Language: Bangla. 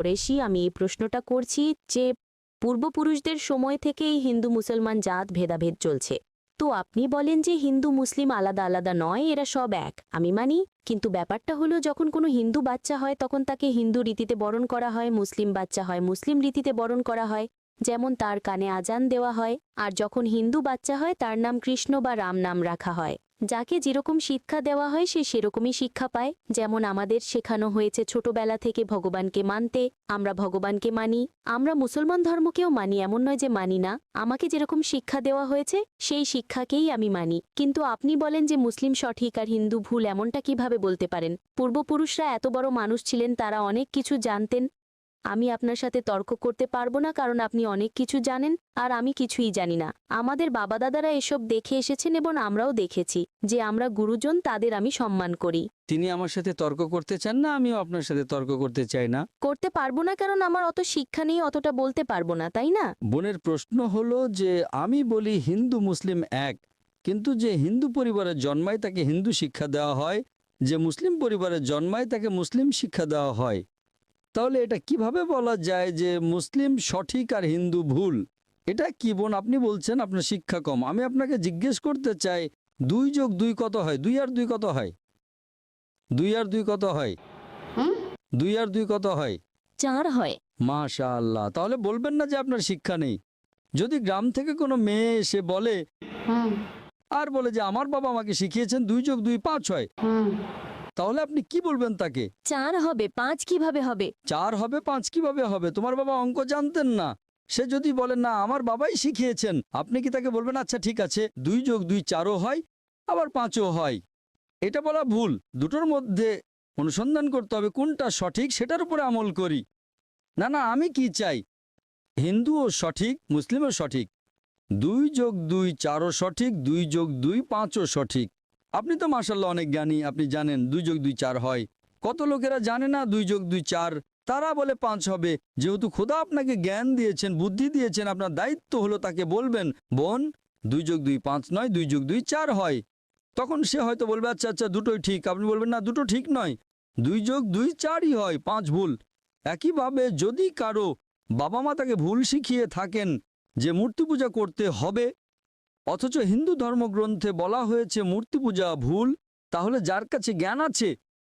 ঋষি, আমি এই প্রশ্নটা করছি যে পূর্বপুরুষদের সময় থেকেই হিন্দু মুসলমান জাত ভেদাভেদ চলছে। তো আপনি বলেন যে হিন্দু মুসলিম আলাদা আলাদা নয়, এরা সব এক, আমি মানি। কিন্তু ব্যাপারটা হলো, যখন কোনো হিন্দু বাচ্চা হয় তখন তাকে হিন্দু রীতিতে বরণ করা হয়, মুসলিম বাচ্চা হয় মুসলিম রীতিতে বরণ করা হয়, যেমন তার কানে আজান দেওয়া হয়। আর যখন হিন্দু বাচ্চা হয় তার নাম কৃষ্ণ বা রাম নাম রাখা হয়। যাকে যেরকম শিক্ষা দেওয়া হয় সে সেরকমই শিক্ষা পায়। যেমন আমাদের শেখানো হয়েছে ছোটবেলা থেকে ভগবানকে মানতে, আমরা ভগবানকে মানি। আমরা মুসলমান ধর্মকেও মানি, এমন নয় যে মানি না। আমাকে যেরকম শিক্ষা দেওয়া হয়েছে সেই শিক্ষাকেই আমি মানি। কিন্তু আপনি বলেন যে মুসলিম সঠিক আর হিন্দু ভুল, এমনটা কিভাবে বলতে পারেন? পূর্বপুরুষরা এত বড় মানুষ ছিলেন, তারা অনেক কিছু জানতেন। আমি আপনার সাথে তর্ক করতে পারবো না, কারণ আপনি অনেক কিছু জানেন আর আমি কিছুই জানি না। আমাদের বাবা দাদারা এসব দেখে এসেছেন এবং আমরাও দেখেছি যে আমরা গুরুজন, তাদের আমি সম্মান করি। তিনি আমার সাথে তর্ক করতে চান না, আমিও আপনার সাথে তর্ক করতে চাই না। করতে পারবো না কারণ আমার অত শিক্ষা নেই, অতটা বলতে পারবো না, তাই না? বোনের প্রশ্ন হলো যে আমি বলি হিন্দু মুসলিম এক, কিন্তু যে হিন্দু পরিবারে জন্মায় তাকে হিন্দু শিক্ষা দেওয়া হয়, যে মুসলিম পরিবারে জন্মায় তাকে মুসলিম শিক্ষা দেওয়া হয়। তাহলে এটা কিভাবে বলা যায় যে মুসলিম সঠিক আর হিন্দু ভুল? এটা কি বোন আপনি বলছেন আপনার শিক্ষা কম? আমি আপনাকে জিজ্ঞেস করতে চাই, 2+2 কত হয়? 2 আর 2 কত হয়? 2 আর 2 কত হয়? 2 আর 2 কত হয়? 4 হয়। মাশাআল্লাহ। তাহলে বলবেন না যে আপনার শিক্ষা নেই। যদি গ্রাম থেকে কোনো মেয়ে এসে বলে আর বলে যে আমার বাবা আমাকে শিখিয়েছেন 2+2 5 হয়, তাহলে আপনি কি বলবেন তাকে? 4 হবে, 5 কিভাবে হবে? 4 হবে 5 কিভাবে হবে? তোমার বাবা অঙ্ক জানতেন না? সে যদি বলে না আমার বাবাই শিখিয়েছেন, আপনি কি তাকে বলবেন আচ্ছা ঠিক আছে 2+2 4ও হয় আবার 5ও হয়? এটা বলা ভুল। দুটোর মধ্যে অনুসন্ধান করতে হবে কোনটা সঠিক, সেটার উপরে আমল করি। না না, আমি কি চাই, হিন্দুও সঠিক মুসলিমও সঠিক, 2+2 4ও সঠিক, 2+2 5ও সঠিক। আপনি তো মাশাআল্লাহ অনেক জ্ঞানী, আপনি জানেন 2+2 4 হয়। কত লোকেরা জানে না 2+2 4, তারা বলে 5 হবে। যেহেতু খোদা আপনাকে জ্ঞান দিয়েছেন, বুদ্ধি দিয়েছেন, আপনার দায়িত্ব হলো তাকে বলবেন বোন 2+2 5 নয়, 2+2 4 হয়। তখন সে হয়তো বলবে আচ্ছা আচ্ছা দুটোই ঠিক। আপনি বলবেন না দুটো ঠিক নয়, 2+2 4ই হয়, 5 ভুল। একইভাবে যদি কারো বাবা মা তাকে ভুল শিখিয়ে থাকেন যে মূর্তি পূজা করতে হবে, অথচ হিন্দু ধর্মগ্রন্থে বলা হয়েছে মূর্তি পূজা ভুল, তাহলে যার কাছে জ্ঞান আছে